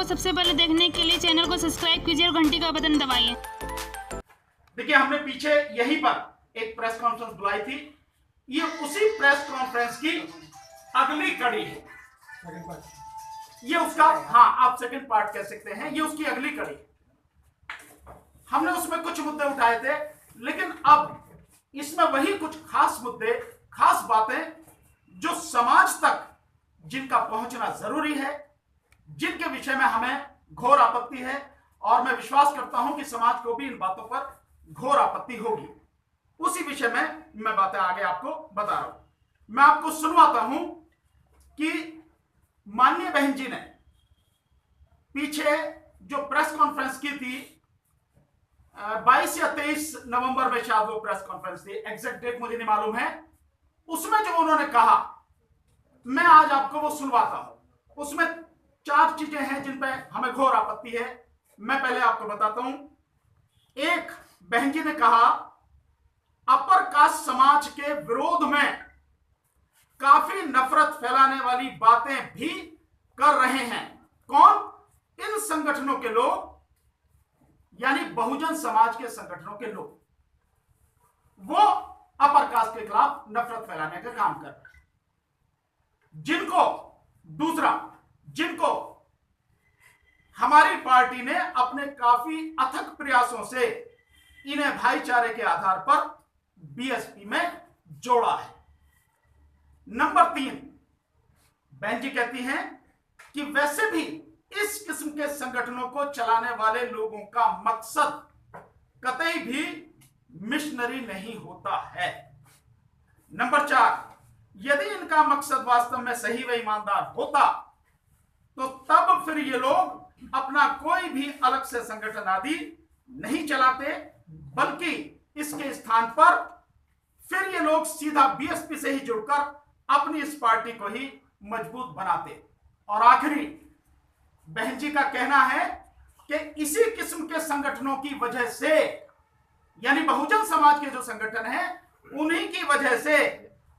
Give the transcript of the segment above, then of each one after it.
को सबसे पहले देखने के लिए चैनल को सब्सक्राइब कीजिए और घंटी का बटन दबाइए। देखिए, हमने पीछे यहीं पर एक प्रेस कॉन्फ्रेंस बुलाई थी। ये उसी प्रेस कॉन्फ्रेंस की अगली कड़ी है। ये उसका, हाँ, आप सेकंड पार्ट कह सकते हैं। ये उसकी अगली कड़ी है। हमने उसमें कुछ मुद्दे उठाए थे, लेकिन अब इसमें वही कुछ खास मुद्दे, खास बातें जो समाज तक जिनका पहुंचना जरूरी है, जिनके विषय में हमें घोर आपत्ति है, और मैं विश्वास करता हूं कि समाज को भी इन बातों पर घोर आपत्ति होगी। उसी विषय में मैं बातें आगे आपको बता रहा हूं। मैं आपको सुनवाता हूं कि माननीय बहन जी ने पीछे जो प्रेस कॉन्फ्रेंस की थी, 22 या 23 नवंबर में शायद वो प्रेस कॉन्फ्रेंस थी, एग्जैक्ट डेट मुझे नहीं मालूम है। उसमें जो उन्होंने कहा, मैं आज आपको वो सुनवाता हूं। उसमें 4 चीजें हैं जिन पे हमें घोर आपत्ति है। मैं पहले आपको बताता हूं। एक, बहन जी ने कहा अपर कास्ट समाज के विरोध में काफी नफरत फैलाने वाली बातें भी कर रहे हैं। कौन? इन संगठनों के लोग, यानी बहुजन समाज के संगठनों के लोग, वो अपर कास्ट के खिलाफ नफरत फैलाने का काम कर रहे हैं। जिनको हमारी पार्टी ने अपने काफी अथक प्रयासों से इन्हें भाईचारे के आधार पर बीएसपी में जोड़ा है। नंबर 3, बहन जी कहती हैं कि वैसे भी इस किस्म के संगठनों को चलाने वाले लोगों का मकसद कतई भी मिशनरी नहीं होता है। नंबर 4, यदि इनका मकसद वास्तव में सही व ईमानदार होता तो तब फिर ये लोग अपना कोई भी अलग से संगठन आदि नहीं चलाते, बल्कि इसके स्थान पर फिर ये लोग सीधा बीएसपी से ही जुड़कर अपनी इस पार्टी को ही मजबूत बनाते। और आखिरी, बहन जी का कहना है कि इसी किस्म के संगठनों की वजह से, यानी बहुजन समाज के जो संगठन हैं, उन्हीं की वजह से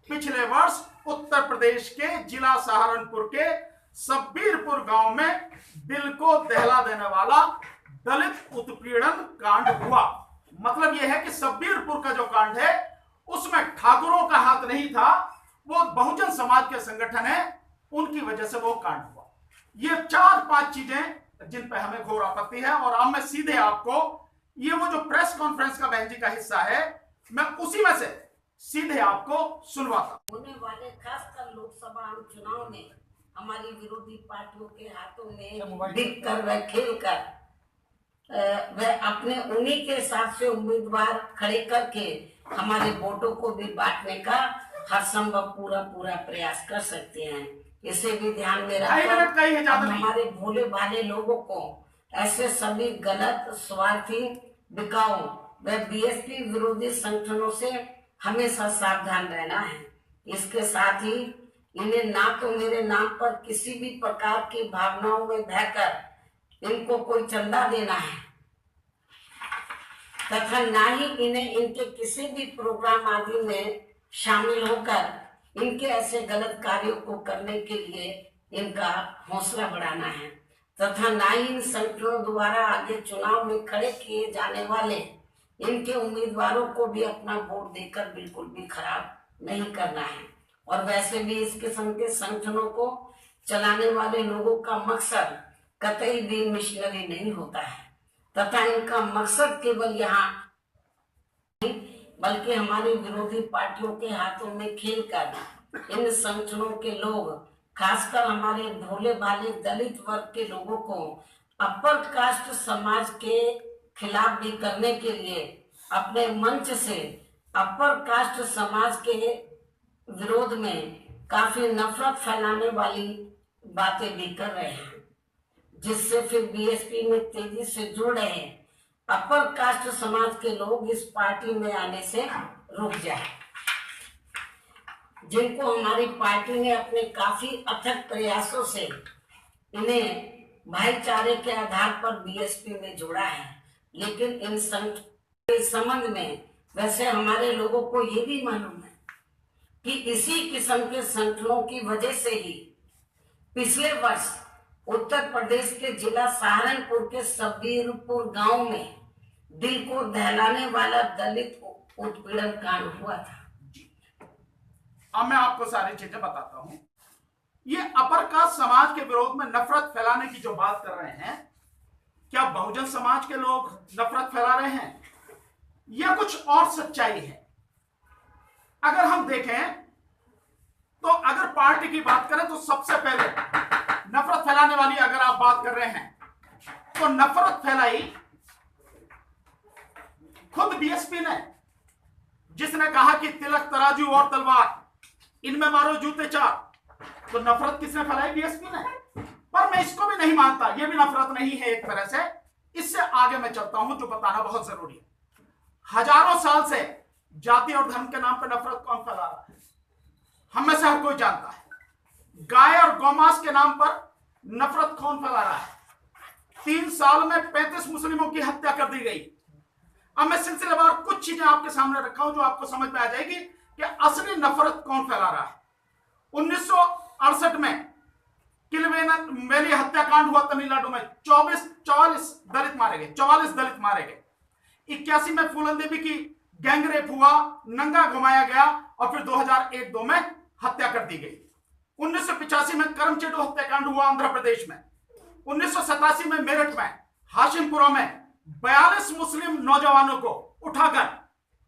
पिछले वर्ष उत्तर प्रदेश के जिला सहारनपुर के सब्बीरपुर गांव में दिल को दहला देने वाला दलित उत्पीड़न कांड हुआ। मतलब यह है कि सब्बीरपुर का जो कांड है उसमें ठाकुरों का हाथ नहीं था, वो बहुजन समाज के संगठन है, उनकी वजह से वो कांड हुआ। ये 4-5 चीजें जिन पे हमें घोर आपत्ति है। और अब मैं सीधे आपको ये वो जो प्रेस कॉन्फ्रेंस का बहन जी का हिस्सा है, मैं उसी में से सीधे आपको सुनवाता। होने वाले खासकर लोकसभा आम चुनाव में हमारी विरोधी पार्टियों के हाथों में बिक कर व खेल कर वह अपने उन्हीं के हिसाब से उम्मीदवार खड़े करके हमारे वोटों को भी बांटने का हर संभव पूरा प्रयास कर सकते हैं। इसे भी ध्यान में रखकर हमारे भोले भाले लोगों को ऐसे सभी गलत, स्वार्थी, बिकाऊ व बीएसपी विरोधी संगठनों से हमेशा सावधान रहना है। इसके साथ ही इन्हें ना तो मेरे नाम पर किसी भी प्रकार की भावनाओं में बहकर इनको कोई चंदा देना है, तथा ना ही इन्हें इनके किसी भी प्रोग्राम आदि में शामिल होकर इनके ऐसे गलत कार्यों को करने के लिए इनका हौसला बढ़ाना है, तथा ना ही इन संगठनों द्वारा आगे चुनाव में खड़े किए जाने वाले इनके उम्मीदवारों को भी अपना वोट देकर बिल्कुल भी खराब नहीं करना है। और वैसे भी इस किस्म के संगठनों को चलाने वाले लोगों का मकसद कतई भी मिशनरी नहीं होता है, तथा इनका मकसद केवल यहाँ बल्कि हमारी विरोधी पार्टियों के हाथों में खेलकर इन संगठनों के लोग, खासकर हमारे भोले भाले दलित वर्ग के लोगों को अपर कास्ट समाज के खिलाफ भी करने के लिए अपने मंच से अपर कास्ट समाज के विरोध में काफी नफरत फैलाने वाली बातें भी कर रहे हैं, जिससे फिर बीएसपी में तेजी से जुड़ रहे अपर कास्ट समाज के लोग इस पार्टी में आने से रुक जाए, जिनको हमारी पार्टी ने अपने काफी अथक प्रयासों से इन्हें भाईचारे के आधार पर बीएसपी में जोड़ा है। लेकिन इन संबंध में वैसे हमारे लोगों को ये भी मालूम है कि इसी किस्म के संगठनों की वजह से ही पिछले वर्ष उत्तर प्रदेश के जिला सहारनपुर के सबीरपुर गांव में दिल को दहलाने वाला दलित उत्पीड़न कांड हुआ था। अब मैं आपको सारी चीजें बताता हूं। ये अपर कास्ट समाज के विरोध में नफरत फैलाने की जो बात कर रहे हैं, क्या बहुजन समाज के लोग नफरत फैला रहे हैं या कुछ और सच्चाई है? अगर हम देखें तो अगर पार्टी की बात करें तो सबसे पहले नफरत फैलाने वाली अगर आप बात कर रहे हैं तो नफरत फैलाई खुद बीएसपी ने, जिसने कहा कि तिलक तराजू और तलवार इनमें मारो जूते चार। तो नफरत किसने फैलाई? बीएसपी ने। पर मैं इसको भी नहीं मानता, यह भी नफरत नहीं है एक तरह से। इससे आगे मैं चलता हूं जो बताना बहुत जरूरी है। हजारों साल से जाति और धर्म के नाम पर नफरत कौन फैला रहा है? हम में से हर कोई जानता है। गाय और गौमांस के नाम पर नफरत कौन फैला रहा है? 3 साल में 35 मुस्लिमों की हत्या कर दी गई। अब मैं सिलसिलेवार कुछ चीजें आपके सामने रखा हूं जो आपको समझ में आ जाएगी कि असली नफरत कौन फैला रहा है। 1968 में किलवेली हत्याकांड हुआ तमिलनाडु में। 44 दलित मारे गए। 44 दलित मारे गए। 81 में फूलन देवी की गैंगरेप हुआ, नंगा घुमाया गया और फिर 2001-2 में हत्या कर दी गई। 1985 में करमचेडू हत्याकांड हुआ आंध्र प्रदेश में। 1987 में मेरठ में हाशिमपुरा में 42 मुस्लिम नौजवानों को उठाकर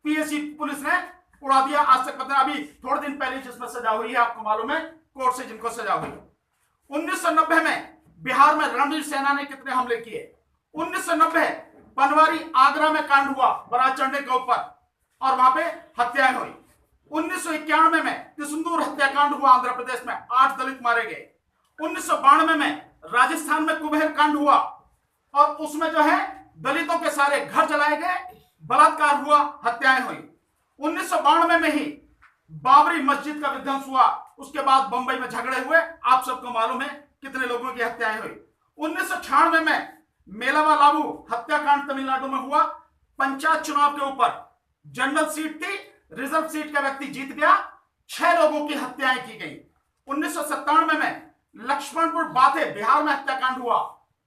पीएसी पुलिस ने उड़ा दिया। आज तक पता, अभी थोड़े दिन पहले जिसमें सजा हुई है आपको मालूम है, कोर्ट से जिनको सजा हुई है। 1990 में बिहार में रणवीर सेना ने कितने हमले किए? 1990 पनवारी आगरा में कांड हुआ बारात चढ़ने के ऊपर और वहां पे हत्याएं हुई। 1991 में तिसुंदूर हत्याकांड हुआ आंध्र प्रदेश में, 8 दलित मारे गए। 1992 में राजस्थान में कुबेर कांड हुआ और उसमें जो है दलितों के सारे घर जलाए गए, बलात्कार हुआ, हत्याएं हुई। 1992 में ही बाबरी मस्जिद का विध्वंस हुआ। उसके बाद बंबई में झगड़े हुए, आप सबको मालूम है कितने लोगों की हत्याएं हुई। 1996 में मेलावा लाबू हत्याकांड तमिलनाडु में हुआ। पंचायत चुनाव के ऊपर जनरल सीट थी, रिजर्व सीट का व्यक्ति जीत गया, 6 लोगों की हत्याएं की गई। 1997 में लक्ष्मणपुर बाथे बिहार में हत्याकांड हुआ,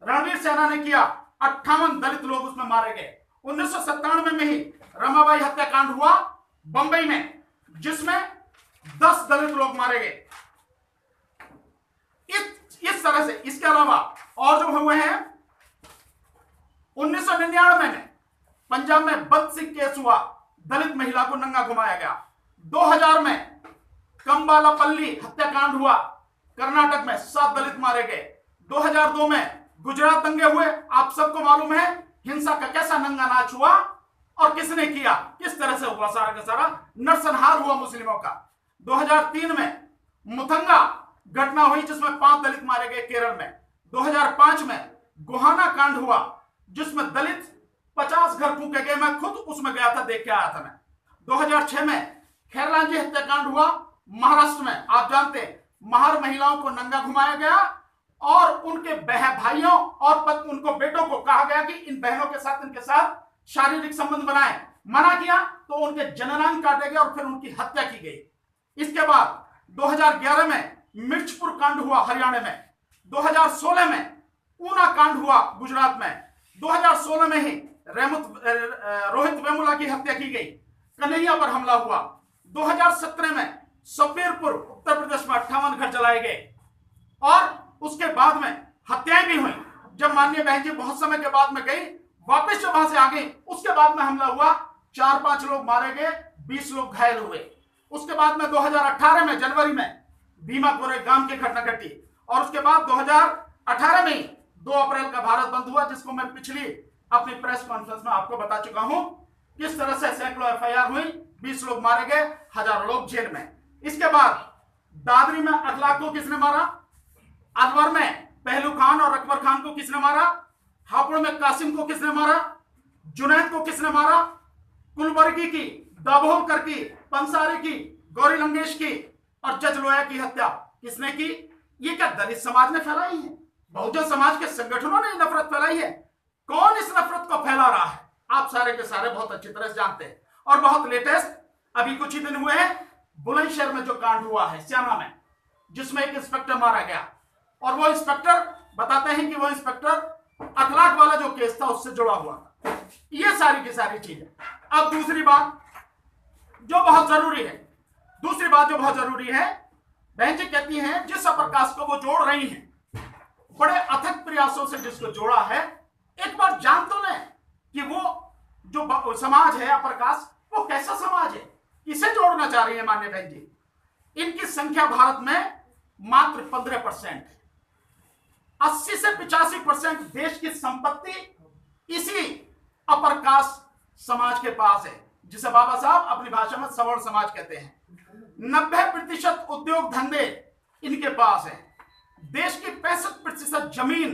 रणवीर सेना ने किया, 58 दलित लोग उसमें मारे गए। 1997 में ही रमाबाई हत्याकांड हुआ बंबई में, जिसमें 10 दलित लोग मारे गए। इस तरह से इसके अलावा और जो हुए हैं, 1999 में पंजाब में बदसिंह केस हुआ, दलित महिला को नंगा घुमाया गया। 2000 में कंबालापल्ली हत्याकांड हुआ, कर्नाटक में 7 दलित मारे गए। 2002 में गुजरात दंगे हुए, आप सबको मालूम है हिंसा का कैसा नंगा नाच हुआ और किसने किया, किस तरह से हुआ, सारा का सारा नरसंहार हुआ मुस्लिमों का। 2003 में मुथंगा घटना हुई जिसमें 5 दलित मारे गए केरल में। 2005 में गोहाना कांड हुआ जिसमें दलित 50 घर फूके गए, मैं खुद उसमें गया था, देख के आया था मैं। 2006 में खैरलांजी हत्याकांड हुआ महाराष्ट्र में, आप जानते हैं महार महिलाओं को नंगा घुमाया गया और उनके भाइयों और उनको बेटों को कहा गया कि इन बहनों के साथ इनके साथ शारीरिक संबंध बनाए, मना किया तो उनके जननांग काटे गए और फिर उनकी हत्या की गई। इसके बाद 2011 में मिर्चपुर कांड हुआ हरियाणा में। 2016 में ऊना कांड हुआ गुजरात में। 2016 में ही रोहित वेमुला की हत्या की गई, कन्हैया पर हमला हुआ। 2017 में सबीरपुर उत्तर प्रदेश में 58 घर जलाए गए और उसके बाद में हत्याएं भी हुई। जब माननीय बहन जी बहुत समय के बाद में गई, वापस जब वहां से आ गई, उसके बाद में हमला हुआ, 4-5 लोग मारे गए, 20 लोग घायल हुए। उसके बाद में 2018 में जनवरी में भीमा कोरे गांव की घटना घटी और उसके बाद 2018 में 2 अप्रैल का भारत बंद हुआ, जिसको मैं पिछली अपनी प्रेस कॉन्फ्रेंस में आपको बता चुका हूं किस तरह से सैकड़ों एफआईआर हुई, 20 लोग मारे गए, हजारों लोग जेल में। इसके बाद दादरी में अखलाक को किसने मारा, अलवर में पहलू खान और अकबर खान को किसने मारा, हापुड़ में कासिम को किसने मारा, जुनैद को किसने मारा, कुलबर्गी की, दाभोलकर की, पंसारी की, गौरी लंकेश की और जज लोया की हत्या किसने की? ये क्या दलित समाज ने फैलाई है? बहुजन समाज के संगठनों ने नफरत फैलाई है? कौन इस नफरत को फैला रहा है? आप सारे के सारे बहुत अच्छी तरह से जानते हैं। और बहुत लेटेस्ट अभी कुछ ही दिन हुए हैं, बुलंदशहर में जो कांड हुआ है सियाना में, जिसमें एक इंस्पेक्टर मारा गया और वो इंस्पेक्टर बताते हैं कि वो इंस्पेक्टर अखलाक वाला जो केस था उससे जुड़ा हुआ था। ये सारी की सारी चीजें। अब दूसरी बात जो बहुत जरूरी है, बहन जी कहती हैं जिस अपर कास्ट को वो जोड़ रही हैं, बड़े अथक प्रयासों से जिसको जोड़ा है, एक बार जान तो लें कि वो जो समाज है अपर कास्ट, वो कैसा समाज है, किसे जोड़ना चाह रही है मान्य बहन जी। इनकी संख्या भारत में मात्र 15% है। 80 से 85% देश की संपत्ति इसी अपर कास्ट समाज के पास है, जिसे बाबा साहब अपनी भाषा में सवर्ण समाज कहते हैं। 90% उद्योग धंधे इनके पास है। देश की 65% जमीन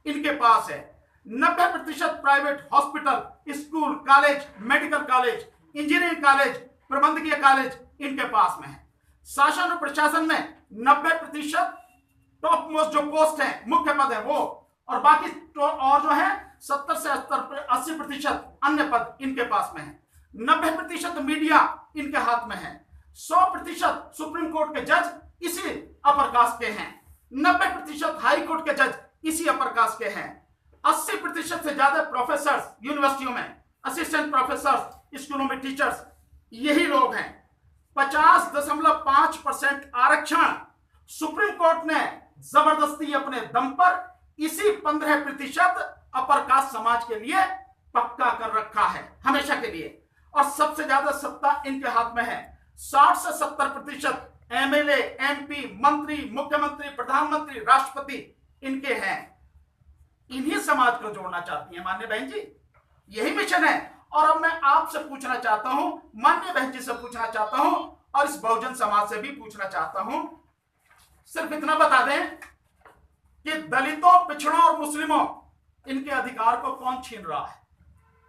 इनके पास है। 90% private hospital, school, college, medical college, engineering college, प्रबंधकीय कॉलेज इनके पास में है। शासन और प्रशासन में 90% टॉप मोस्ट जो पोस्ट है, मुख्य पद है वो, और बाकी और जो है 70 से 80% अन्य पद इनके पास में है। 90% मीडिया इनके हाथ में है। 100% सुप्रीम कोर्ट के जज इसी अपर कास्ट के हैं। 90% हाई कोर्ट के जज इसी अपर कास्ट के हैं। 80% से ज्यादा प्रोफेसर यूनिवर्सिटियों में, असिस्टेंट प्रोफेसर स्कूलों में टीचर्स यही लोग हैं। 50.5% आरक्षण सुप्रीम कोर्ट ने जबरदस्ती अपने दम पर इसी 15% अपर कास्ट समाज के लिए पक्का कर रखा है हमेशा के लिए। और सबसे ज्यादा सत्ता इनके हाथ में है। 60 से 70% एमएलए, एमपी, मंत्री, मुख्यमंत्री, प्रधानमंत्री, राष्ट्रपति इनके हैं। इन्हीं समाज को जोड़ना चाहती है मान्य बहन जी, यही मिशन है। और अब मैं आपसे पूछना चाहता हूं, मान्य बहन जी से पूछना चाहता हूं, और इस बहुजन समाज से भी पूछना चाहता हूं, सिर्फ इतना बता दें कि दलितों, पिछड़ों और मुस्लिमों इनके अधिकार को कौन छीन रहा है?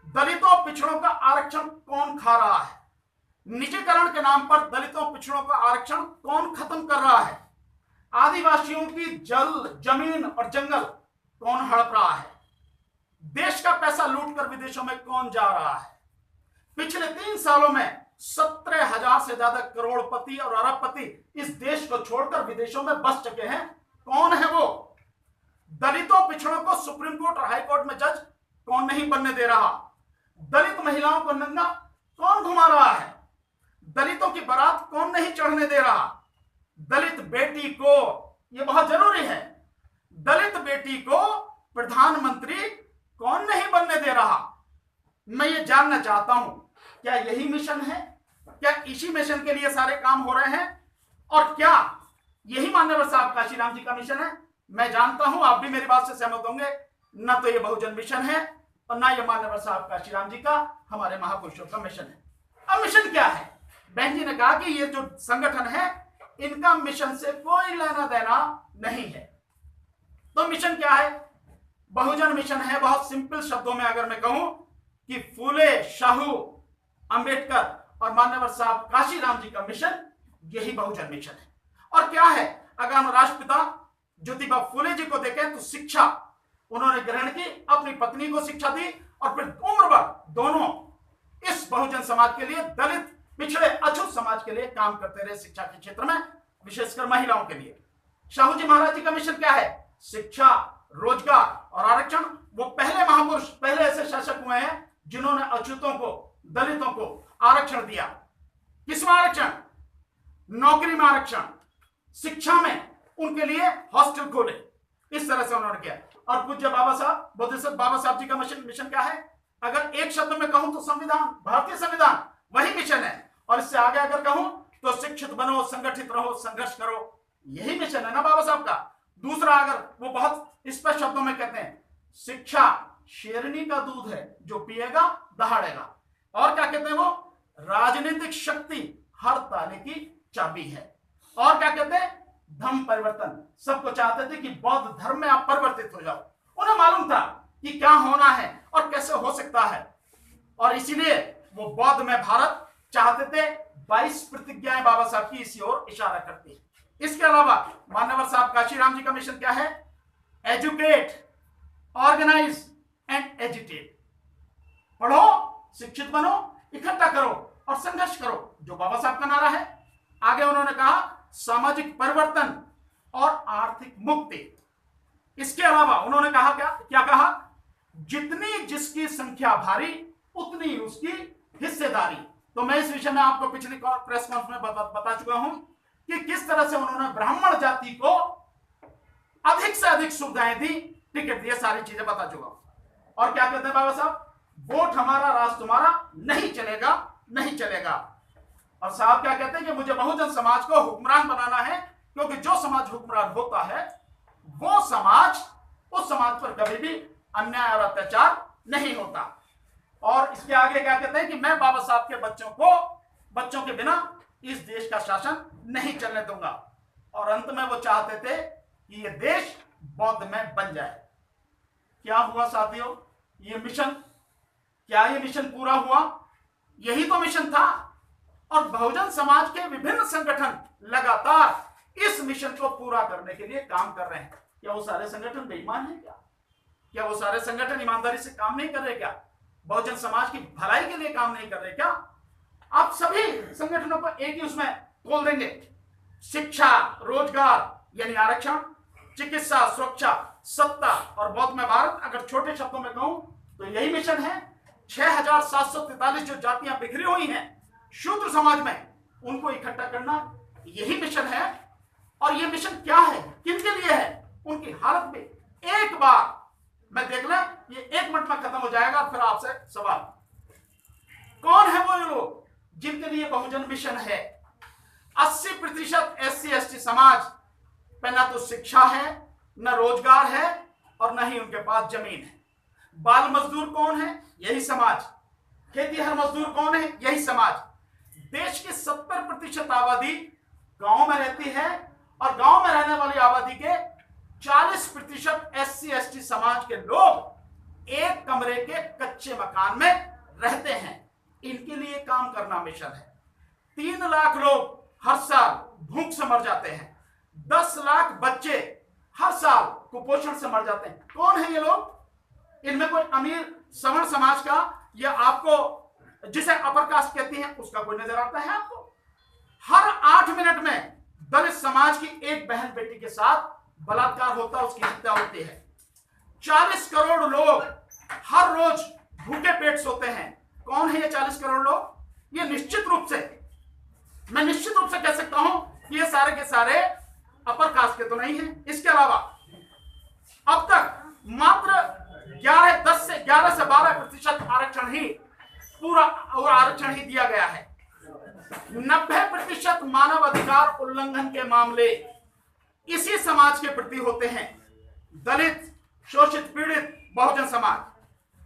दलितों, पिछड़ों का आरक्षण कौन खा रहा है? निजीकरण के नाम पर दलितों, पिछड़ों का आरक्षण कौन खत्म कर रहा है? आदिवासियों की जल, जमीन और जंगल कौन हड़प रहा है? देश का पैसा लूटकर विदेशों में कौन जा रहा है? पिछले 3 सालों में 17,000 से ज्यादा करोड़पति और अरबपति इस देश को छोड़कर विदेशों में बस चुके हैं। कौन है वो? दलितों, पिछड़ों को सुप्रीम कोर्ट और हाई कोर्ट में जज कौन नहीं बनने दे रहा? दलित महिलाओं को नंगा कौन घुमा रहा है? दलितों की बारात कौन नहीं चढ़ने दे रहा? दलित बेटी को, यह बहुत जरूरी है, दलित बेटी को प्रधानमंत्री कौन नहीं बनने दे रहा? मैं ये जानना चाहता हूं, क्या यही मिशन है? क्या इसी मिशन के लिए सारे काम हो रहे हैं? और क्या यही मान्यवर साहब काशीराम जी का मिशन है? मैं जानता हूं आप भी मेरी बात से सहमत होंगे, ना तो ये बहुजन मिशन है और ना ये मान्यवर साहब काशीराम जी का, हमारे महापुरुषों का मिशन है। अब मिशन क्या है? बहन जी ने कहा कि ये जो संगठन है इनका मिशन से कोई लेना देना नहीं है। तो मिशन क्या है? बहुजन मिशन है। बहुत सिंपल शब्दों में अगर मैं कहूं कि फूले, शाहू, अंबेडकर और मान्यवर साहब काशीराम जी का मिशन यही बहुजन मिशन है। और क्या है? अगर हम राष्ट्रपिता ज्योतिबा फूले जी को देखें तो शिक्षा उन्होंने ग्रहण की, अपनी पत्नी को शिक्षा दी, और फिर उम्र भर दोनों इस बहुजन समाज के लिए, दलित, पिछड़े, अछूत समाज के लिए काम करते रहे शिक्षा के क्षेत्र में, विशेषकर महिलाओं के लिए। शाहू जी महाराज जी का मिशन क्या है? शिक्षा, रोजगार और आरक्षण। वो पहले महापुरुष, पहले ऐसे शासक हुए हैं जिन्होंने अछूतों को, दलितों को आरक्षण दिया। किसमें आरक्षण? नौकरी में आरक्षण, शिक्षा में उनके लिए हॉस्टल खोले, इस तरह से उन्होंने किया। और पूज्य बाबा साहब, बोधिसत्व बाबा साहब जी का मिशन क्या है? अगर एक शब्द में कहूं तो संविधान, भारतीय संविधान वही मिशन है। और इससे आगे अगर कहूं तो शिक्षित बनो, संगठित रहो, संघर्ष करो, यही मिशन है ना बाबा साहब का। दूसरा, अगर वो बहुत स्पष्ट शब्दों में कहते हैं, शिक्षा शेरनी का दूध है, जो पिएगा दहाड़ेगा। और क्या कहते हैं वो? राजनीतिक शक्ति हर ताले की चाबी है। और क्या कहते हैं? धर्म परिवर्तन। सबको चाहते थे कि बौद्ध धर्म में आप परिवर्तित हो जाओ। उन्हें मालूम था कि क्या होना है और कैसे हो सकता है, और इसीलिए वो बौद्ध में भारत चाहते थे। 22 प्रतिज्ञाएं बाबा साहब की इसी ओर इशारा करती है। इसके अलावा मान्यवर साहब काशीराम जी का मिशन क्या है? Educate, organise and agitate. पढ़ो, शिक्षित बनो, इकट्ठा करो और संघर्ष करो, जो बाबा साहब का नारा है। आगे उन्होंने कहा सामाजिक परिवर्तन और आर्थिक मुक्ति। इसके अलावा उन्होंने कहा क्या कहा, जितनी जिसकी संख्या भारी उतनी उसकी हिस्सेदारी। तो मैं इस विषय में आपको पिछली प्रेस कॉन्फ्रेंस में बता चुका हूं कि किस तरह से उन्होंने ब्राह्मण जाति को अधिक से अधिक सुविधाएं दी, टिकट दिए, सारी चीजें बता चुका हूं। और क्या कहते हैं बाबा साहब, वोट हमारा राज तुम्हारा, नहीं चलेगा, नहीं चलेगा। और साहब क्या कहते हैं कि मुझे बहुजन समाज को हुक्मरान बनाना है, क्योंकि जो समाज हुक्मरान होता है वो समाज, उस समाज पर कभी भी अन्याय और अत्याचार नहीं होता। और इसके आगे क्या कहते हैं कि मैं बाबा साहब के बच्चों के बिना इस देश का शासन नहीं चलने दूंगा। और अंत में वो चाहते थे कि ये देश बौद्ध में बन जाए। क्या हुआ साथियों, ये मिशन, क्या ये मिशन पूरा हुआ? यही तो मिशन था। और बहुजन समाज के विभिन्न संगठन लगातार इस मिशन को पूरा करने के लिए काम कर रहे हैं। क्या वो सारे संगठन बेईमान हैं? क्या वो सारे संगठन ईमानदारी से काम नहीं कर रहे? क्या बहुजन समाज की भलाई के लिए काम नहीं कर रहे? क्या आप सभी संगठनों को एक ही उसमें खोल देंगे? शिक्षा, रोजगार यानी आरक्षण, चिकित्सा, सुरक्षा, सत्ता और बौद्ध में भारत, अगर छोटे शब्दों में कहूं तो यही मिशन है। 6743 जो जातियां बिखरी हुई हैं शूद्र समाज में, उनको इकट्ठा करना यही मिशन है। और ये मिशन क्या है, किनके लिए है, उनकी हालत में एक बार मैं देख लें, ये 1 मिनट में खत्म हो जाएगा। फिर आपसे सवाल, कौन है वो लोग जिनके लिए बहुजन मिशन है? 80% SC ST समाज पे ना तो शिक्षा है, न रोजगार है और न ही उनके पास जमीन है। बाल मजदूर कौन है? यही समाज। खेतीहर मजदूर कौन है? यही समाज। देश की 70% आबादी गांव में रहती है और गांव में रहने वाली आबादी के 40% SC ST समाज के लोग एक कमरे के कच्चे मकान में रहते हैं। इनके लिए काम करना मिशन है। 3 लाख लोग हर साल भूख से मर जाते हैं। 10 लाख बच्चे हर साल कुपोषण से मर जाते हैं। कौन है ये लोग? इनमें कोई अमीर सवर्ण समाज का या आपको जिसे अपर कास्ट कहती हैं उसका कोई नजर आता है आपको? हर 8 मिनट में दलित समाज की एक बहन बेटी के साथ बलात्कार होता है, उसकी हत्या होती है। 40 करोड़ लोग हर रोज भूखे पेट सोते हैं। कौन है ये 40 करोड़ लोग? ये निश्चित रूप से, मैं निश्चित रूप से कह सकता हूं कि ये सारे के सारे अपर कास्ट के तो नहीं हैं। इसके अलावा अब तक मात्र 11 से 12% आरक्षण ही पूरा और आरक्षण ही दिया गया है। 90% मानव अधिकार उल्लंघन के मामले इसी समाज के प्रति होते हैं। दलित, शोषित, पीड़ित बहुजन समाज।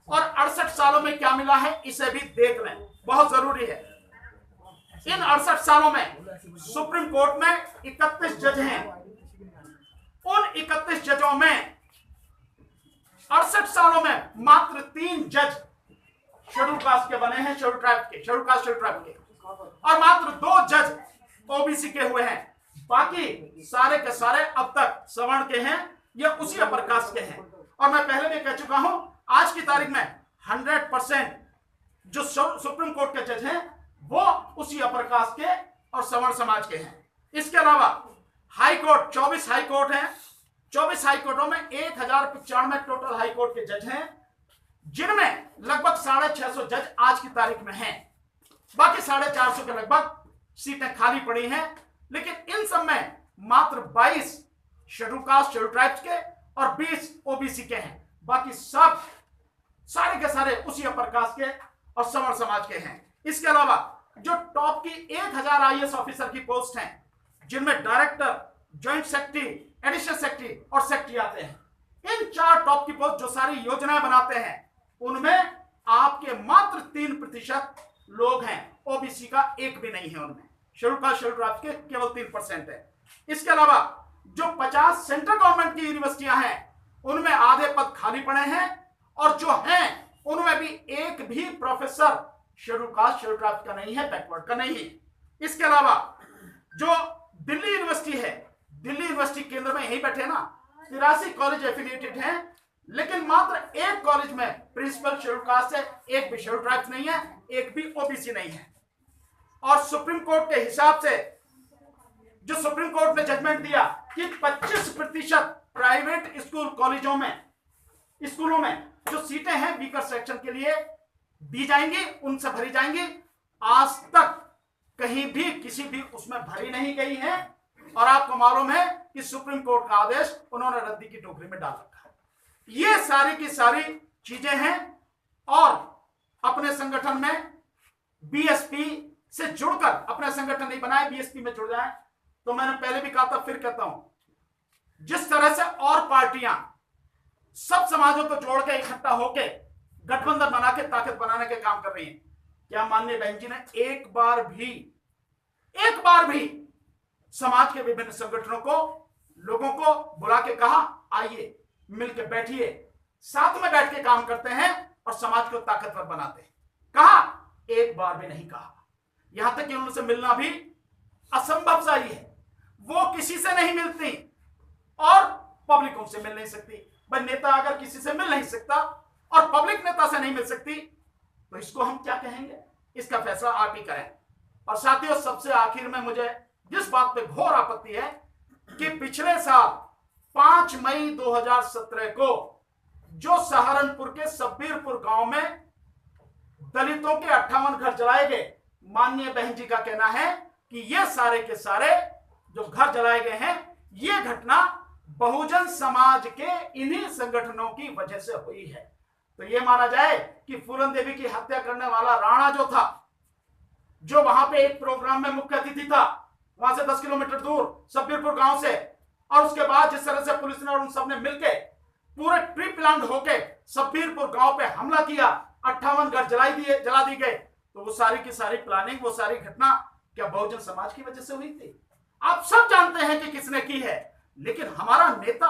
और 68 सालों में क्या मिला है इसे भी देख लें, बहुत जरूरी है। इन 68 सालों में सुप्रीम कोर्ट में 31 जज हैं। उन 31 जजों में 68 सालों में मात्र 3 जज शेड्यूल कास्ट के बने हैं, शेड्यूल ट्राइब के, और मात्र 2 जज ओबीसी के हुए हैं। बाकी सारे के सारे अब तक सवर्ण के हैं या उसी अपर कास्ट के हैं। और मैं पहले भी कह चुका हूं, आज की तारीख में 100% जो सुप्रीम कोर्ट के जज हैं वो उसी अपर कास्ट के और सवर्ण समाज के हैं। इसके अलावा हाई कोर्ट, 24 हाई कोर्ट हैं। 24 हाई कोर्टों में 1095 टोटल हाई कोर्ट के जज हैं, जिनमें लगभग 650 जज आज की तारीख में हैं। बाकी 450 के लगभग सीटें खाली पड़ी हैं। लेकिन इन सब में मात्र 22 शेड्यूल कास्ट, शेड्यूल ट्राइब्स के और 20 ओबीसी के हैं। बाकी सब सारे के सारे उसी अपर कास्ट के और सवर्ण समाज के हैं। इसके अलावा जो टॉप की 1000 IAS ऑफिसर की पोस्ट हैं, जिनमें director, joint secretary, additional secretary और सेक्रेटरी आते हैं, इन 4 टॉप की पोस्ट जो सारी योजनाएं बनाते हैं, उनमें आपके मात्र 3% लोग हैं। ओबीसी का एक भी नहीं है उनमें। शेड्यूल कास्ट, शेड्यूल ट्राइब्स के केवल 3% है। इसके अलावा जो 50 सेंट्रल गवर्नमेंट की यूनिवर्सिटियां हैं, उनमें आधे पद खाली पड़े हैं और जो हैं उनमें भी एक भी professor schedule caste, schedule tribes का नहीं है, बैकवर्ड का नहीं है। इसके अलावा जो दिल्ली यूनिवर्सिटी है, दिल्ली यूनिवर्सिटी केंद्र में यही बैठे ना, 83 कॉलेज एफिलिएटेड हैं, लेकिन मात्र एक कॉलेज में प्रिंसिपल शेड्यूल कास्ट है, एक भी शेड्यूल ट्राइब्स नहीं है, एक भी ओबीसी नहीं है। और सुप्रीम कोर्ट के हिसाब से जो सुप्रीम कोर्ट ने जजमेंट दिया कि 25% प्राइवेट स्कूल कॉलेजों में, स्कूलों में जो सीटें हैं वीकर सेक्शन के लिए दी जाएंगी, उनसे भरी जाएंगी। आज तक कहीं भी किसी भी उसमें भरी नहीं गई है, और आपको मालूम है कि सुप्रीम कोर्ट का आदेश उन्होंने रद्दी की टोकरी में डाल रखा है। ये सारी की सारी चीजें हैं। और अपने संगठन में बीएसपी से जुड़कर, अपने संगठन नहीं बनाए, बीएसपी में जुड़ जाए, तो मैंने पहले भी कहा था, फिर कहता हूं, जिस तरह से और पार्टियां सब समाजों को जोड़ के इकट्ठा होके गठबंधन बना के ताकत बनाने के काम कर रही हैं, क्या माननीय बहन जी ने एक बार भी समाज के विभिन्न संगठनों को, लोगों को बुला के कहा आइए मिलके बैठिए, साथ में बैठ के काम करते हैं और समाज को ताकतवर बनाते हैं? कहा? एक बार भी नहीं कहा। यहां तक कि उनसे मिलना भी असंभव सा ही है। वो किसी से नहीं मिलती और पब्लिक उनसे मिल नहीं सकती। भाई नेता अगर किसी से मिल नहीं सकता और पब्लिक नेता से नहीं मिल सकती तो इसको हम क्या कहेंगे? इसका फैसला आप ही करें। और साथियों, सबसे आखिर में मुझे जिस बात पे घोर आपत्ति है कि पिछले साल 5 मई 2017 को जो सहारनपुर के सब्बीरपुर गांव में दलितों के 58 घर जलाए गए, माननीय बहन जी का कहना है कि ये सारे के सारे जो घर जलाए गए हैं, ये घटना बहुजन समाज के इन्हीं संगठनों की वजह से हुई है। तो ये माना जाए कि फूलन देवी की हत्या करने वाला राणा जो था, जो वहां पे एक प्रोग्राम में मुख्य अतिथि था, वहां से 10 किलोमीटर दूर सब्बीरपुर गांव से, और उसके बाद जिस तरह से पुलिस ने और उन सब ने मिलकर पूरे प्री प्लान होके सब्बीरपुर गांव पे हमला किया, 58 घर जला दी गए, तो वो सारी की सारी प्लानिंग, वो सारी घटना क्या बहुजन समाज की वजह से हुई थी? आप सब जानते हैं कि किसने की है, लेकिन हमारा नेता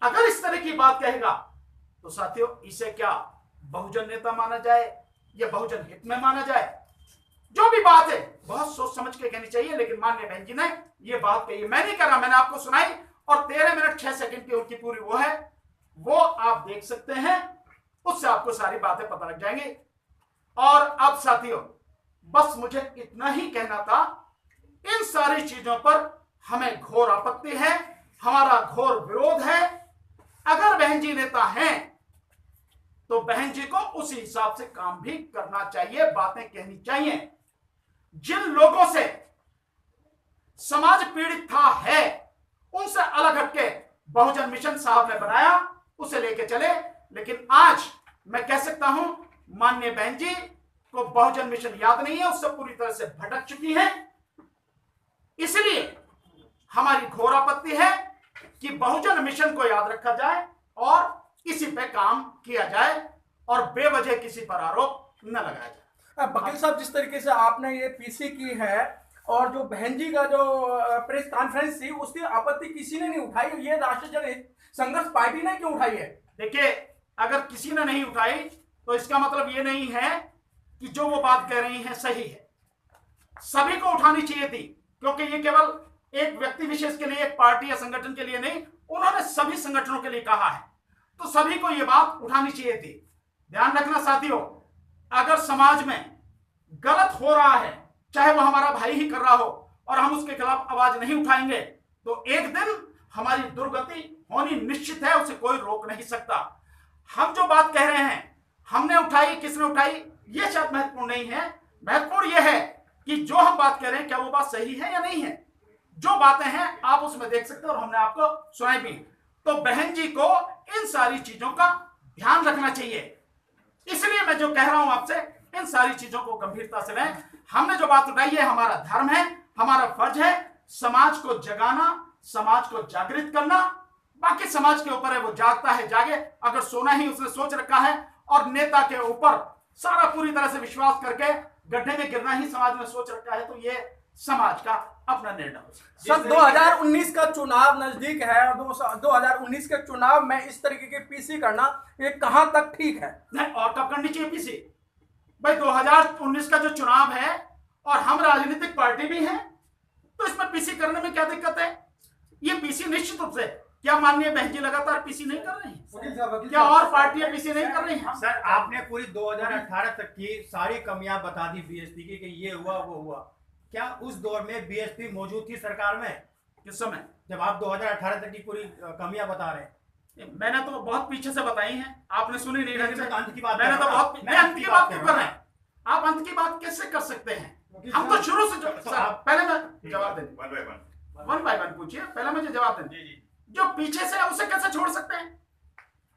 अगर इस तरह की बात कहेगा तो साथियों, इसे क्या बहुजन नेता माना जाए या बहुजन हित में माना जाए? जो भी बात है बहुत सोच समझ के कहनी चाहिए। लेकिन माननीय बहन जी ने ये बात कही, मैं नहीं कर रहा, मैंने आपको सुनाई, और 13 मिनट 6 सेकंड की उनकी पूरी वो है, वो आप देख सकते हैं, उससे आपको सारी बातें पता लग जाएंगी। और अब साथियों, बस मुझे इतना ही कहना था, इन सारी चीजों पर हमें घोर आपत्ति है, हमारा घोर विरोध है। अगर बहन जी नेता हैं तो बहन जी को उसी हिसाब से काम भी करना चाहिए, बातें कहनी चाहिए। जिन लोगों से समाज पीड़ित था है, उनसे अलग हटके बहुजन मिशन साहब ने बनाया, उसे लेके चले। लेकिन आज मैं कह सकता हूं, माननीय बहन जी को बहुजन मिशन याद नहीं है, उससे पूरी तरह से भटक चुकी है। इसलिए हमारी घोर आपत्ति है कि बहुजन मिशन को याद रखा जाए और इसी पे काम किया जाए और बेवजह किसी पर आरोप न लगाया जाए। वकील साहब, जिस तरीके से आपने ये पीसी की है और जो बहन जी का जो प्रेस कॉन्फ्रेंस थी, उसकी आपत्ति किसी ने नहीं उठाई, ये राष्ट्रीय जनहित संघर्ष पार्टी ने क्यों उठाई है? देखिए, अगर किसी ने नहीं उठाई तो इसका मतलब ये नहीं है कि जो वो बात कह रही है सही है। सभी को उठानी चाहिए थी, क्योंकि ये केवल एक व्यक्ति विशेष के लिए, एक पार्टी या संगठन के लिए नहीं, उन्होंने सभी संगठनों के लिए कहा है, तो सभी को ये बात उठानी चाहिए थी। ध्यान रखना साथियों, अगर समाज में गलत हो रहा है, चाहे वो हमारा भाई ही कर रहा हो, और हम उसके खिलाफ आवाज नहीं उठाएंगे तो एक दिन हमारी दुर्गति होनी निश्चित है, उसे कोई रोक नहीं सकता। हम जो बात कह रहे हैं, हमने उठाई, किसने उठाई, ये शायद महत्वपूर्ण नहीं है। महत्वपूर्ण यह है कि जो हम बात कह रहे हैं, क्या वो बात सही है या नहीं है। जो बातें हैं आप उसमें देख सकते हैं और हमने आपको सुनाई भी। तो बहन जी को इन सारी चीजों का ध्यान रखना चाहिए। इसलिए मैं जो कह रहा हूं आपसे, इन सारी चीजों को गंभीरता से लें। हमने जो बात उठाई है, हमारा धर्म है, हमारा फर्ज है समाज को जगाना, समाज को जागृत करना। बाकी समाज के ऊपर है, वो जागता है जागे। अगर सोना ही उसने सोच रखा है और नेता के ऊपर सारा पूरी तरह से विश्वास करके गड्ढे में गिरना ही समाज ने सोच रखा है, तो ये समाज का अपना निर्णय हो सकता है। सर, 2019 का चुनाव नजदीक है और 2019 के चुनाव में इस तरीके की पीसी करना ये कहां तक ठीक है? नहीं, और कब करनी चाहिए पीसी? भाई 2019 का जो चुनाव है और हम राजनीतिक पार्टी भी हैं, तो इसमें पीसी करने में क्या दिक्कत है? ये पीसी निश्चित रूप से, क्या माननीय बहन जी लगातार पीसी नहीं कर रही है? क्या और पार्टियां पीसी नहीं कर रही हैं? सर, आपने पूरी 2018 तक की सारी कमियां बता दी बीएसपी की कि ये हुआ वो हुआ। क्या उस दौर में बीएसपी मौजूद थी सरकार में? किस समय? जब आप 2018 तक की पूरी कमियां बता रहे हैं। मैंने तो बहुत पीछे से बताई हैं, आपने सुनी नहीं ढंग से। अंत की बात मैंने तो बहुत मैं अंत की बात क्यों कर रहे हैं? आप अंत की बात कैसे कर सकते हैं? हम तो शुरू से पहले मैं जवाब दे, वन बाय वन पूछिए, पहले मुझे जवाब दें। जो पीछे से उसे कैसे छोड़ सकते हैं?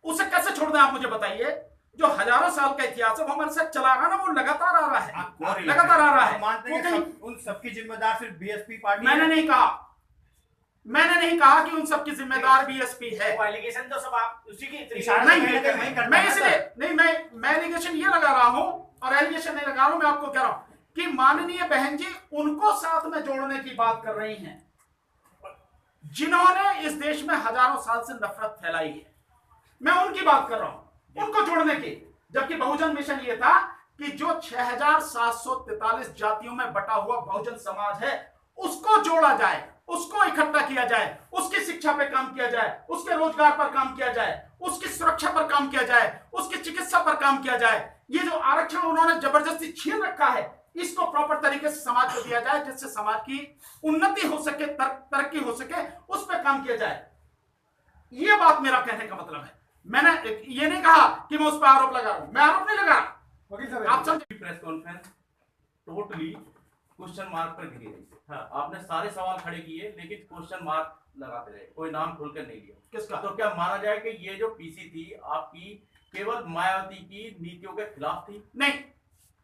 उसे कैसे छोड़ दें आप मुझे बताइए। जो हजारों साल का इतिहास है वो हमारे साथ चला रहा है ना, वो लगातार आ रहा है, लगातार आ रहा है। मानते हैं उन सबकी जिम्मेदार सिर्फ बीएसपी पार्टी? मैंने नहीं कहा कि उन सबकी जिम्मेदार बीएसपी है। एलिगेशन तो सब आप उसी की नहीं, मैं इसलिए नहीं, मैं एलिगेशन ये लगा रहा हूं, और एलिगेशन नहीं लगा रहा हूं, मैं आपको कह रहा हूं कि माननीय बहन जी उनको साथ में जोड़ने की बात कर रही हैं जिन्होंने इस देश में हजारों साल से नफरत फैलाई है। मैं उनकी बात कर रहा हूं, उनको जोड़ने की। जबकि बहुजन मिशन ये था कि जो 6743 जातियों में बटा हुआ बहुजन समाज है उसको जोड़ा जाए, उसको इकट्ठा किया जाए, उसकी शिक्षा पे काम किया जाए, उसके रोजगार पर काम किया जाए, उसकी सुरक्षा पर काम किया जाए, उसकी चिकित्सा पर काम किया जाए। ये जो आरक्षण उन्होंने जबरदस्ती छीन रखा है इसको प्रॉपर तरीके से समाज को दिया जाए, जिससे समाज की उन्नति हो सके, तरक्की हो सके, उस पर काम किया जाए। ये बात मेरा कहने का मतलब है। मैंने ये नहीं कहा कि मैं उस पर आरोप लगा रहा हूं, मैं आरोप नहीं लगा रहा। आप समझे? Press conference totally question mark पर घिरी रही। हाँ, आपने सारे सवाल खड़े किए लेकिन क्वेश्चन मार्क लगाते रहे, कोई नाम खुलकर नहीं लिया। किसका? तो क्या माना जाए कि ये जो पीसी थी आपकी केवल मायावती की नीतियों के खिलाफ थी? नहीं,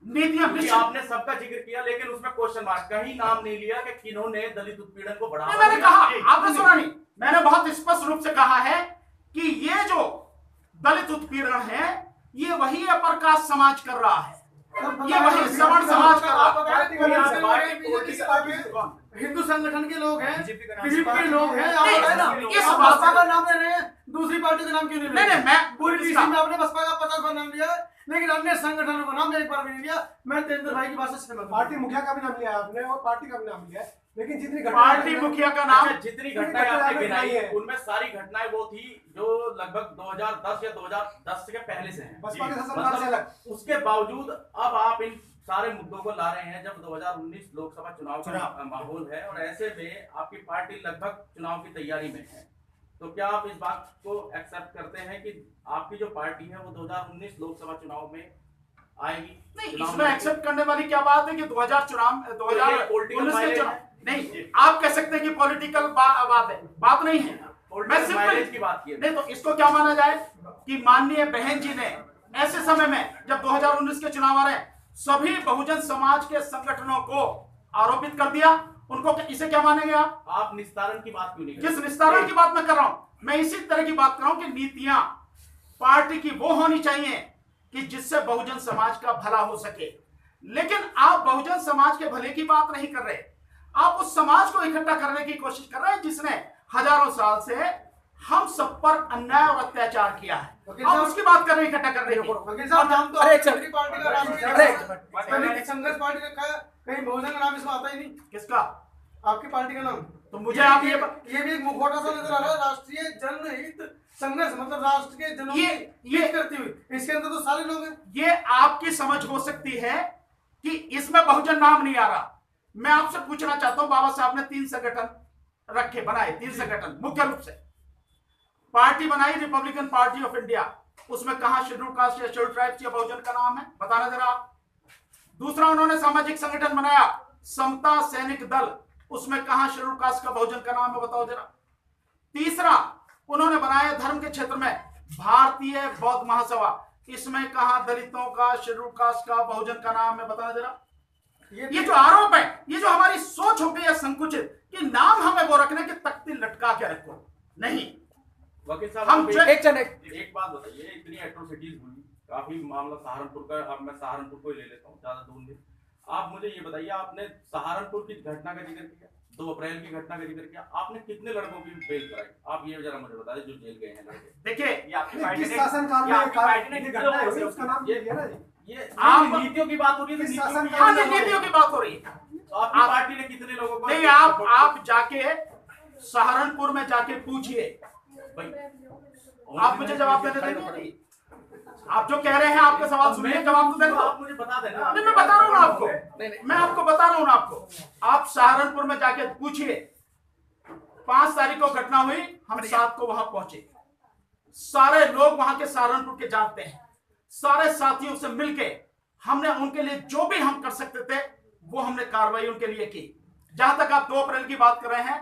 नीतियां आपने सबका जिक्र किया लेकिन उसमें क्वेश्चन मार्क, कहीं नाम नहीं लिया कि किन्होंने दलित उत्पीड़न को बढ़ावा दिया। मैंने कहा, आपने सुना नहीं, मैंने बहुत स्पष्ट रूप से कहा है कि ये जो दलित उत्पीड़न है ये वही है प्रकाश समाज कर रहा है, ये वही सवर्ण समाज कर रहा है। हिंदू संगठन के लोग हैं, बीजेपी के लोग हैं, इस बसपा का नाम ले रहे हैं, दूसरी पार्टी का नाम क्यों नहीं ले रहे? नहीं, मैं पूरी पीसी में आपने बसपा का 50 का नाम लिया है, लेकिन अन्य संगठनों का नाम एक बार भी नहीं लिया। मैं तेंदुल भाई की बात से सहमत हूं। पार्टी मुखिया का भी नाम लिया आपने और पार्टी का भी नाम लिया है, लेकिन जितनी पार्टी मुखिया का नाम, जितनी घटनाएं आपने गिनाई है उनमें सारी घटनाएं वो थी जो लगभग 2010 या 2010 के पहले से हैं। बसपा के शासनकाल से अलग। उसके बावजूद अब आप इन सारे मुद्दों को ला रहे हैं जब 2019 लोकसभा चुनाव का माहौल है और ऐसे में आपकी पार्टी लगभग चुनाव की तैयारी में है। तो क्या आप इस बात को एक्सेप्ट करते हैं कि आपकी जो पार्टी है वो 2019 लोकसभा चुनाव में आएगी? नहीं, इसमें एक्सेप्ट करने वाली क्या बात है कि 2019 के चुनाव नहीं, आप कह सकते हैं कि पॉलिटिकल बात है, बात नहीं है। मैं सिंपल की बात की नहीं, तो इसको क्या माना जाए कि माननीय बहन जी ने ऐसे समय में जब 2019 के चुनाव आ रहे हैं सभी बहुजन समाज के संगठनों को आरोपित कर दिया, उनको इसे क्या मानेंगे आप? आप निस्तारण की बात क्यों नहीं? किस निस्तारण की बात मैं कर रहा हूं? मैं इसी तरह की बात कर रहा हूं कि नीतियां पार्टी की वो होनी चाहिए कि जिससे बहुजन समाज का भला हो सके। लेकिन आप बहुजन समाज के भले की बात नहीं कर रहे, आप उस समाज को इकट्ठा करने की कोशिश कर रहे हैं जिसने हजारों साल से हम सब पर अन्याय और अत्याचार किया है। आप उसकी बात कर रहे हैं, इकट्ठा कर रहे हैं। संघर्ष पार्टी का कहीं बहुजन का नाम इसमें आता ही नहीं। किसका? आपकी पार्टी का नाम। तो मुझे आप ये भी एक मुखौटा सा नजर आ रहा है, राष्ट्रीय जनहित संघर्ष, मतलब राष्ट्र के जनों ये करती हुई, इसके अंदर तो सारे लोग हैं। ये आपकी समझ हो सकती है कि इसमें बहुजन नाम नहीं आ रहा। मैं आपसे पूछना चाहता हूं, बाबा साहब ने 3 संगठन रखे, बनाए 3 संगठन मुख्य रूप से। पार्टी बनाई रिपब्लिकन पार्टी ऑफ इंडिया, उसमें कहां शेड्यूल कास्ट या शेड्यूल ट्राइब्स या बहुजन का नाम है? बताना जरा आप। दूसरा उन्होंने सामाजिक संगठन बनाया समता सैनिक दल, उसमें कहां शेड्यूल कास्ट का बहुजन का नाम है? बताओ जरा। तीसरा उन्होंने बनाया धर्म के क्षेत्र में भारतीय बौद्ध महासभा, इसमें कहां दलितों का शेड्यूल कास्ट का बहुजन का नाम है? बताना जरा। ये जो आरोप है, ये जो हमारी सोच हो गई है संकुचित कि नाम हमें वो रखने की तख्ती लटका के रखो, नहीं। वकील साहब हम एक बात बताइए, इतनी एट्रोसिटीज हुई, काफी मामला सहारनपुर का, अब मैं सहारनपुर को ही ले लेता हूँ, ज्यादा दूर नहीं। आप मुझे ये बताइए, आपने सहारनपुर की घटना का जिक्र किया, 2 अप्रैल की घटना का जिक्र किया, आपने कितने लड़कों की बेल कराई? आप ये जरा मुझे बता दें जो जेल गए हैं लड़के। देखिए, आपकी पार्टी ने घटना है उसका नाम ये है ना जी। ये आप नीतियों की बात हो रही है, नीतियों की बात हो रही है। आपकी पार्टी ने कितने लोगों को? नहीं, आप जाके सहारनपुर में जाके पूछिए, आप मुझे जवाब देने देंगे? आप जो कह रहे हैं आपके सवाल सुनिए, जवाब तो देंगे। आप मुझे बता देना। नहीं, मैं बता रहा हूँ ना आपको, मैं आपको बता रहा हूँ ना आपको। आप सहारनपुर में जाके पूछिए 5 तारीख को घटना हुई, हम 7 को वहां पहुंचे। सारे लोग वहां के सहारनपुर के जानते हैं। सारे साथियों से मिलके हमने उनके लिए जो भी हम कर सकते थे वो हमने कार्रवाई उनके लिए की। जहां तक आप 2 अप्रैल की बात कर रहे हैं,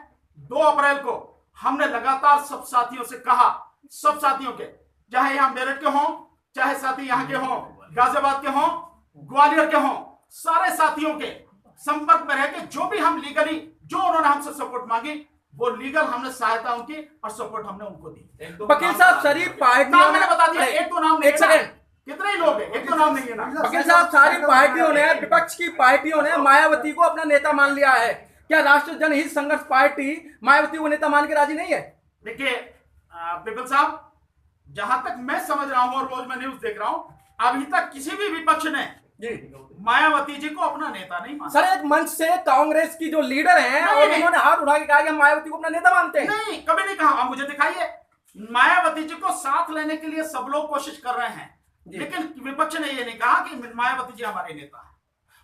2 अप्रैल को हमने लगातार सब साथियों से कहा, सब साथियों के, चाहे यहां मेरठ के हों, चाहे साथी यहां के हों, गाजियाबाद के हों, ग्वालियर के हों, सारे साथियों के संपर्क में रह के जो भी हम लीगली, जो उन्होंने हमसे सपोर्ट मांगी, वो लीगल हमने सहायता उनकी और सपोर्ट हमने उनको दी। वकील साहब, सारी पार्टियों मैंने बता दिया, एक तो नाम नहीं, एक सेकंड, कितने ही लोग हैं, एक तो नाम नहीं है ना। वकील साहब, सारी पार्टियों ने, विपक्ष की पार्टियों ने मायावती को अपना नेता मान लिया है। क्या राष्ट्रीय जनहित संघर्ष पार्टी मायावती को नेता मान के राजी नहीं है? देखिए बिपिन साहब, जहां तक मैं समझ रहा हूं और रोज मैं न्यूज देख रहा हूं, अभी तक किसी भी विपक्ष ने मायावती जी को अपना नेता नहीं माना। सर, एक मंच से कांग्रेस की जो लीडर हैं और उन्होंने हाथ उठा के कहा कि हम मायावती को अपना नेता मानते हैं। नहीं, कभी नहीं कहा। आप मुझे दिखाइए। मायावती जी को साथ लेने के लिए सब लोग कोशिश कर रहे हैं, लेकिन विपक्ष ने यह नहीं कहा कि मायावती जी हमारे नेता है।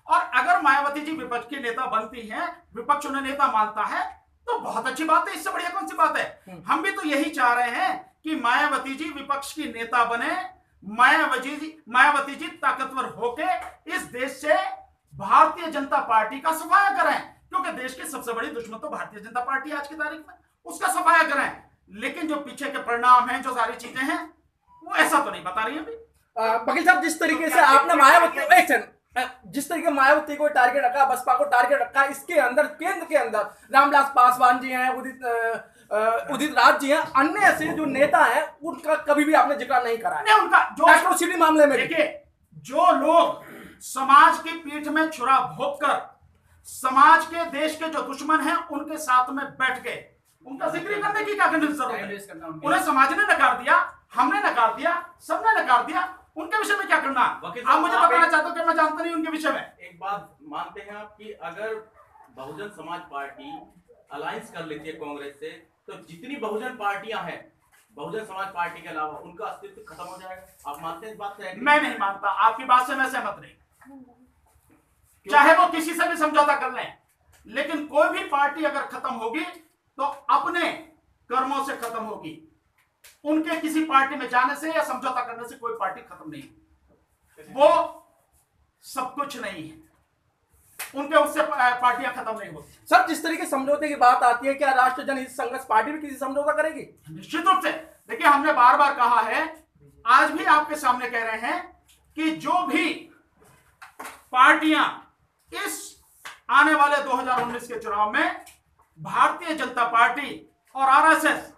और अगर मायावती जी विपक्ष की नेता बनती है, विपक्ष उन्हें नेता मानता है, तो बहुत अच्छी बात है। इससे बढ़िया कौन सी बात है? हम भी तो यही चाह रहे हैं कि मायावती जी विपक्ष की नेता बने, मायावती जी ताकतवर होके इस देश से भारतीय जनता पार्टी का सफाया करें, क्योंकि देश की सबसे बड़ी दुश्मन तो भारतीय जनता पार्टी आज की तारीख में, उसका सफाया करें। लेकिन जो पीछे के परिणाम हैं, जो सारी चीजें हैं, वो ऐसा तो नहीं बता रही है अभी। वकील साहब, जिस तरीके से आपने जिस तरीके मायावती को टारगेट रखा, बसपा को टारगेट रखा, इसके अंदर केंद्र के अंदर रामविलास पासवान जी हैं, उदित राज जी हैं, अन्य ऐसे जो नेता हैं, उनका कभी भी आपने जिक्र नहीं करा है। उनका जो एट्रोसिटी मामले में देखिए, जो लोग समाज की पीठ में छुरा भोंककर समाज के, देश के जो दुश्मन हैं, उनके साथ में बैठ गए, उनका जिक्र करने की क्या जरूरत है? उन्हें समाज ने नकार दिया, हमने नकार दिया, सबने नकार दिया, उनके विषय में क्या करना? आप मुझे बताना चाहते हो कि मैं जानता नहीं उनके विषय में। एक बात मानते हैं आप कि अगर बहुजन समाज पार्टी अलायंस कर लेती है कांग्रेस से, तो जितनी बहुजन पार्टियां हैं, बहुजन समाज पार्टी के अलावा, उनका अस्तित्व खत्म हो जाएगा? आप मानते हैं इस बात से? मैं नहीं मानता, आपकी बात से मैं सहमत नहीं। चाहे वो किसी से भी समझौता कर लें, लेकिन कोई भी पार्टी अगर खत्म होगी तो अपने कर्मों से खत्म होगी। उनके किसी पार्टी में जाने से या समझौता करने से कोई पार्टी खत्म नहीं। वो सब कुछ नहीं है, उनके उससे पार्टियां खत्म नहीं होती। सर, जिस तरीके समझौते की बात आती है, क्या राष्ट्रीय जनहित संघर्ष पार्टी भी किसी समझौता करेगी? निश्चित रूप से। देखिए, हमने बार बार कहा है, आज भी आपके सामने कह रहे हैं कि जो भी पार्टियां इस आने वाले 2019 के चुनाव में भारतीय जनता पार्टी और आरएसएस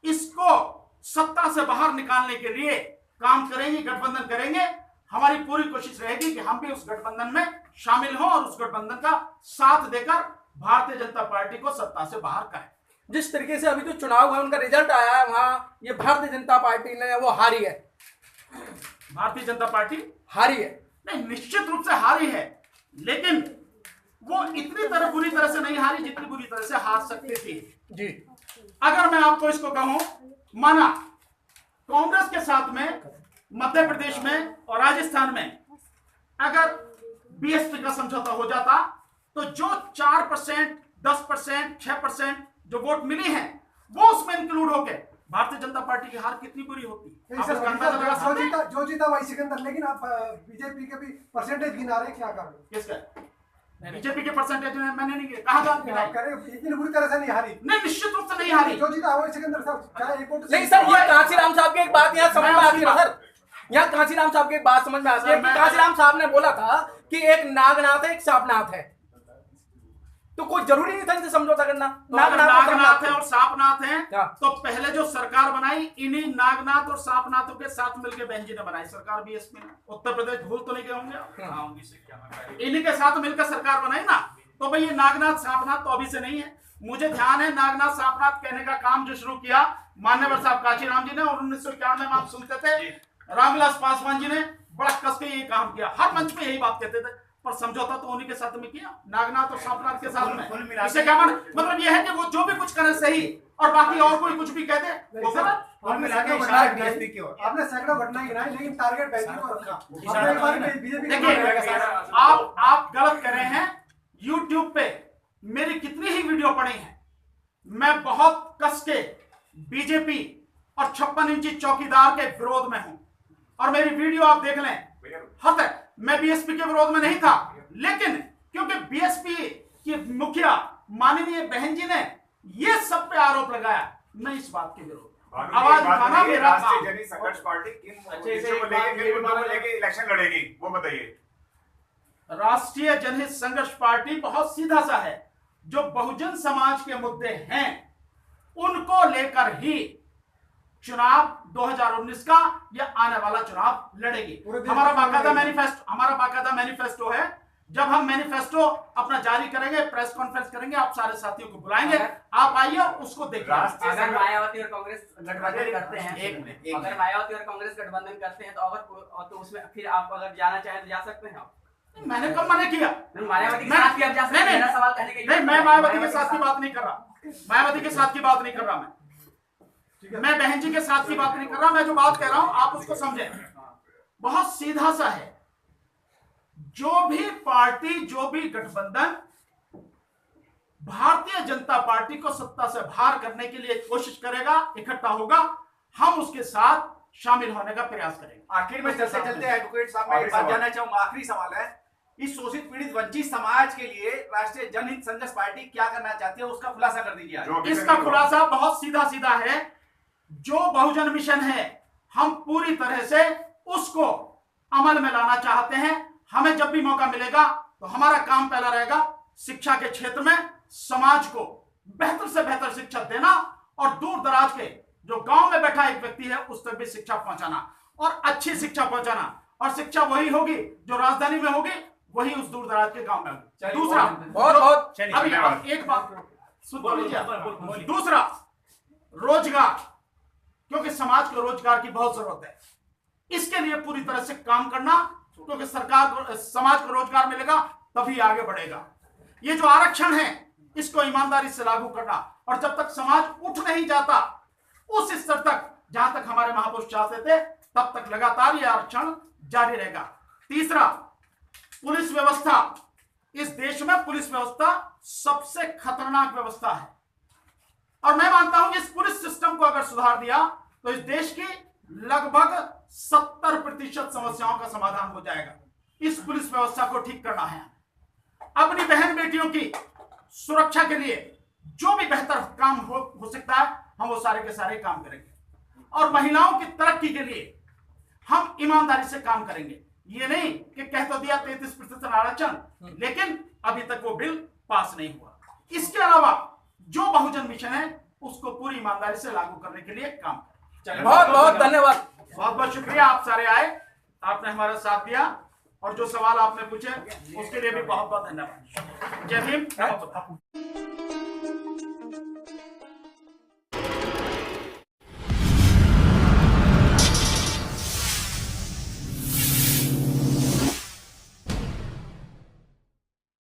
इसको सत्ता से बाहर निकालने के लिए काम करेंगे, गठबंधन करेंगे, हमारी पूरी कोशिश रहेगी कि हम भी उस गठबंधन में शामिल हों और उस गठबंधन का साथ देकर भारतीय जनता पार्टी को सत्ता से बाहर करें। जिस तरीके से अभी जो चुनाव है, उनका रिजल्ट आया है, वहां ये भारतीय जनता पार्टी ने वो हारी है। भारतीय जनता पार्टी हारी है? नहीं, निश्चित रूप से हारी है, लेकिन वो इतनी बुरी तरह से नहीं हारी जितनी बुरी तरह से हार सकती थी जी। अगर मैं आपको इसको कहूं, माना कांग्रेस के साथ में मध्य प्रदेश में और राजस्थान में अगर बीएसपी का समझौता हो जाता, तो जो 4%, 10%, 6% जो वोट मिली हैं, वो उसमें इंक्लूड हो गए, भारतीय जनता पार्टी की हार कितनी बुरी होती। जो जीता वही सिकंदर, लेकिन आप बीजेपी के भी परसेंटेज गिना रहे, क्या कर रहे हो? किसका? बीजेपी के परसेंटेज मैंने नहीं कहा था, इतनी बुरी तरह से नहीं हारी। नहीं, निश्चित रूप से नहीं हारी। जो जीता वही सिकंदर साहब, चाहे एक वोट। नहीं सर, ये कांशीराम साहब की एक बात यहाँ समझ में आती है सर, यहाँ कांशीराम साहब की एक बात समझ में आती है कि कांशीराम साहब ने बोला था कि एक नागनाथ है, एक सांपनाथ है, तो कोई जरूरी नहीं था इनसे समझौता करना। नागनाथ है और सांपनाथ है, तो पहले जो सरकार बनाई, इन्हीं नागनाथ और सांपनाथों के साथ मिलकर बहन जी ने बनाई सरकार बीएसपी ने। उत्तर प्रदेश भूल तो नहीं गए होंगे? इन्हीं के साथ मिलकर सरकार बनाई ना। तो भाई ये नागनाथ सांपनाथ तो अभी से नहीं है। मुझे ध्यान है, नागनाथ सांपनाथ कहने का काम जो शुरू किया मान्यवर साहब कांशीराम जी ने, और 1991 में आप सुनते थे रामविलास पासवान जी ने बड़ा कस के ये काम किया, हर मंच पे यही बात कहते थे, पर समझौता तो उन्हीं के साथ में किया, नागनाथ और सांपनाथ के साथ में। इसे क्या मतलब ये है कि वो जो भी कुछ करे सही और बाकी और कोई कुछ भी कह दे वो गलत। आपने सैकड़ों घटनाएं गिनाई, लेकिन टारगेट बीजेपी को रखा। देखिए, आप गलत कर रहे हैं। YouTube पे मेरी कितनी ही वीडियो पड़ी हैं, मैं बहुत कस के बीजेपी और 56 इंची चौकीदार के विरोध में हूं, और मेरी वीडियो आप देख लें। हद तक मैं बीएसपी के विरोध में नहीं था, लेकिन क्योंकि बीएसपी की मुखिया माननीय बहन जी ने ये सब पे आरोप लगाया, मैं इस बात के विरोध आवाज उठाना मेरा काम। राष्ट्रीय जनहित संघर्ष पार्टी किन मुद्दों को लेके इलेक्शन लड़ेगी वो बताइए। राष्ट्रीय जनहित संघर्ष पार्टी बहुत सीधा सा है, जो बहुजन समाज के मुद्दे हैं उनको लेकर ही चुनाव 2019 का या आने वाला चुनाव लड़ेगी। हमारा बाकायदा मैनिफेस्टो है। जब हम मैनिफेस्टो अपना जारी करेंगे, प्रेस कॉन्फ्रेंस करेंगे, आप सारे साथियों को बुलाएंगे, आप आइए उसको देखिए। अगर मायावती और कांग्रेस गठबंधन करते हैं, अगर मायावती और कांग्रेस गठबंधन करते हैं तो उसमें फिर आप अगर जाना चाहें तो जा सकते हैं आप। मैंने कब मना किया? मायावती के साथ भी आप जा सकते हैं। मेरा सवाल कहने का नहीं, मैं मायावती के साथ की बात नहीं कर रहा। मायावती के साथ की बात नहीं कर रहा मैं बहन जी के साथ की बात नहीं कर रहा। मैं जो बात कह रहा हूं आप उसको समझें। बहुत सीधा सा है, जो भी पार्टी, जो भी गठबंधन भारतीय जनता पार्टी को सत्ता से बाहर करने के लिए कोशिश करेगा, इकट्ठा होगा, हम उसके साथ शामिल होने का प्रयास करेंगे। आखिर में चलते चलते एडवोकेट साहब मैं एक बात जानना चाहूंगा, आखिरी सवाल है, इस शोषित पीड़ित वंचित समाज के लिए राष्ट्रीय जनहित संघर्ष पार्टी क्या करना चाहती है, उसका खुलासा कर दीजिए। इसका खुलासा बहुत सीधा सीधा है। जो बहुजन मिशन है हम पूरी तरह से उसको अमल में लाना चाहते हैं। हमें जब भी मौका मिलेगा तो हमारा काम पहला रहेगा शिक्षा के क्षेत्र में समाज को बेहतर से बेहतर शिक्षा देना, और दूर दराज के जो गांव में बैठा एक व्यक्ति है उस तक भी शिक्षा पहुंचाना, और अच्छी शिक्षा पहुंचाना। और शिक्षा वही होगी जो राजधानी में होगी, वही उस दूर दराज के गांव में होगी। दूसरा, अभी एक बात सुन लीजिए। दूसरा, रोजगार, क्योंकि समाज को रोजगार की बहुत जरूरत है। इसके लिए पूरी तरह से काम करना, क्योंकि सरकार को, समाज को रोजगार मिलेगा तभी आगे बढ़ेगा। ये जो आरक्षण है इसको ईमानदारी से लागू करना, और जब तक समाज उठ नहीं जाता उस स्तर तक जहां तक हमारे महापुरुष चाहते थे, तब तक लगातार ये आरक्षण जारी रहेगा। तीसरा, पुलिस व्यवस्था। इस देश में पुलिस व्यवस्था सबसे खतरनाक व्यवस्था है, और मैं मानता हूं कि इस पुलिस सिस्टम को अगर सुधार दिया तो इस देश की लगभग 70% समस्याओं का समाधान हो जाएगा। इस पुलिस व्यवस्था को ठीक करना है। अपनी बहन बेटियों की सुरक्षा के लिए जो भी बेहतर काम हो सकता है हम वो सारे के सारे काम करेंगे, और महिलाओं की तरक्की के लिए हम ईमानदारी से काम करेंगे। ये नहीं कि कह तो दिया 33% आरक्षण, लेकिन अभी तक वो बिल पास नहीं हुआ। इसके अलावा जो बहुजन मिशन है उसको पूरी ईमानदारी से लागू करने के लिए काम करें। बहुत बहुत धन्यवाद, बहुत बहुत शुक्रिया, आप सारे आए, आपने हमारा साथ दिया, और जो सवाल आपने पूछे उसके लिए भी बहुत बहुत धन्यवाद। जय भीम।